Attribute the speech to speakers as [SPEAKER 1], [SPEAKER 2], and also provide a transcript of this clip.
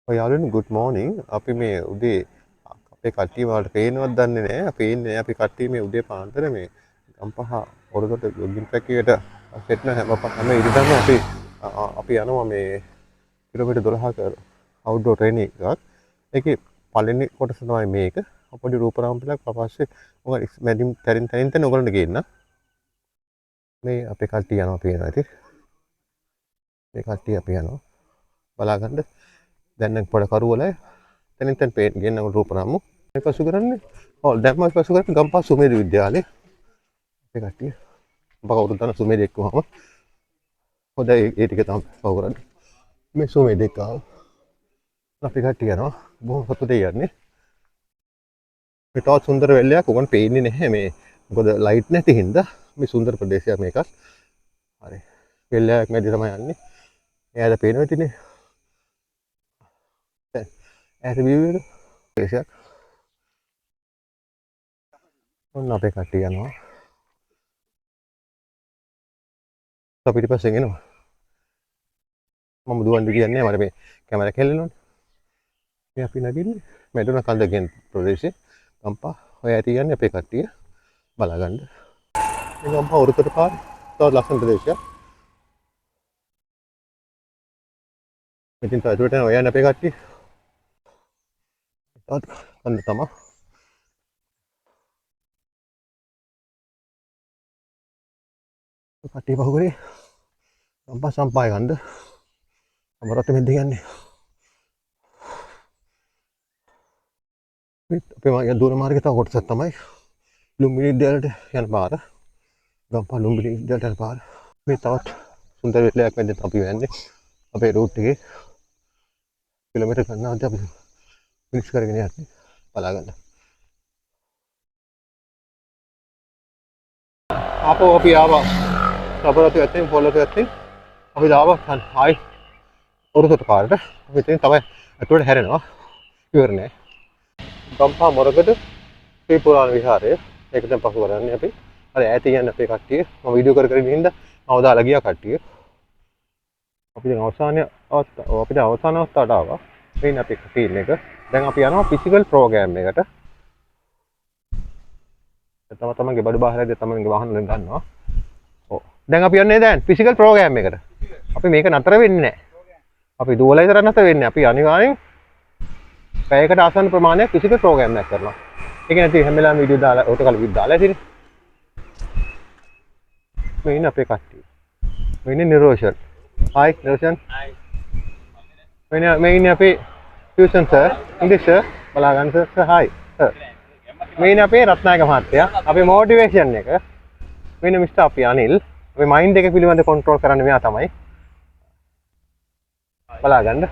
[SPEAKER 1] යාළුවනි good morning. අපි මේ උදේ අපේ කට්ටිය වලට පේනවත් දන්නේ නැහැ. අපි ඉන්නේ අපි කට්ටිය මේ උදේ පාන්දර මේ ගම්පහ ඔරගොඩ ජොගින් ට්‍රැක් එකට සෙට් හැම ඉරිදම අපි යනවා මේ කිලෝමීටර් 12ක අවුට්ඩෝර් ට්‍රේනින් එකක්. ඒකේ පළවෙනි කොටස තමයි මේක. අපේ රූපරාමපලක් පස්සේ ඔයගොල්ලෝ මැදින් තැනින් ඔයගොල්ලන්ට ගේන්න. මේ අපේ කට්ටිය යනවා පේනවා ඉතින්. මේ කට්ටිය අපි යනවා. බලාගන්න. දැන් නම් පොඩ කරුවල තැනින් පේන ගෙන්න රූපරාමු. මේ පසු කරන්නේ දැන් මම පසු කරන්නේ ගම්පහ සුමේද විද්‍යාලේ. අපේ කට්ටිය කවුරුත් දන්න සුමේද එක්කවම හොඳයි ඒ ටික තමයි පව කරන්නේ. මේ සුමේද එක්කව අපේ කට්ටිය යනවා බොහොම සතුටේ යන්නේ. මේ තවත් සුන්දර වෙල්ලයක් උගන් පේන්නේ නැහැ මේ මොකද ලයිට් නැති හින්දා මේ සුන්දර ප්‍රදේශයක් මේකත්. හරි. වෙල්ලයක් මැදි තමයි යන්නේ. එයාට පේනවා ඉතින් ඇත view එක ප්‍රදේශයක්. ඔන්න අපේ කට්ටිය යනවා. අපි පිටිපස්සෙන් එනවා. මම දුවන්න කියන්නේ මට මේ කැමරා කෙල්ලනෝනේ. මේ අපි නගින්නේ මැදුන කන්දගෙන් ප්‍රදේශේ ගම්පහ ඔය ඇටි යන්නේ අපේ කට්ටිය බලාගන්න. මේ ගම්පහ උරුතට පාර තවත් ලස්සන ප්‍රදේශයක්. මෙතෙන් තවදුරට යනවා යන්නේ අපේ කට්ටිය. තවත් කන්ද තමයි. කට්ටිය පහු කරේ ගම්පහ සම්පාය ගන්න. අමරත් මෙද්ද යන්නේ. අපේ මාගේ දුර මාර්ගය තව කොටසක් තමයි ලුම්බිනි විද්‍යාලයට යන පාර. ගම්පහ ලුම්බිනි විද්‍යාලයට යන පාර. මේ තවත් සුන්දර වෙලයක් මැද අපි යන්නේ. අපේ රූට් එකේ කිලෝමීටර් ගණනාවක් අපි ෆිනිෂ් කරගෙන යන්නේ. බලා ගන්න. ආපහු අපි ආවා. සබරත යත්තේ පොළොට යත්තේ අපි ආවා හායි උරුතට පාරට. අපි ඉතින් තමයි අතුරට හැරෙනවා. ඉවරනේ. ගම්පහ මොරගොඩ ශ්‍රී පුරාණ විහාරය. ඒක දැන් පසු කරන්නේ අපි. අර ඈත යන අපේ කට්ටිය. මම වීඩියෝ කරගෙන ඉඳලා මම දාලා ගියා කට්ටිය. අපි දැන් අවසාන අවස්ථාවට ආවා. මේ අපේ ටීම් එක. දැන් අපි යනවා ෆිසිකල් ප්‍රෝග්‍රෑම් එකට. තමන්ගේ බඩු බාහිරදී තමන්ගේ වාහන වලින් ගන්නවා. ඔව්. දැන් අපි යන්නේ දැන් ෆිසිකල් ප්‍රෝග්‍රෑම් එකට. අපි මේක නතර වෙන්නේ නැහැ. අපි දුවලා ඉතර නැතර වෙන්නේ. අපි අනිවාර්යෙන් පැයකට ආසන්න ප්‍රමාණයක් ෆිසිකල් ප්‍රෝග්‍රෑම් එකක් කරනවා. ඒක නැති හැම වෙලාවෙම වීඩියෝ දාලා ඔතන කල වීඩියෝ දාලා ඉතින්. මේ ඉන්නේ අපේ කට්ටිය. මේ ඉන්නේ නිරෝෂන්. Hi නිරෝෂන්. Hi. මේ ඉන්නේ අපේ ටියුෂන් සර්. ඉංග්‍රීසි සර්. බලා ගන්න සර්. Hi. සර්. මේ ඉන්නේ අපේ රත්නායක මහත්තයා. අපේ මොටිවේෂන් එක. මේ ඉන්නේ මිස්ටර් අපි අනිල්. අපේ මයින්ඩ් එක පිළිබඳ කන්ට්‍රෝල් කරන්න මෙයා තමයි. බලා ගන්න.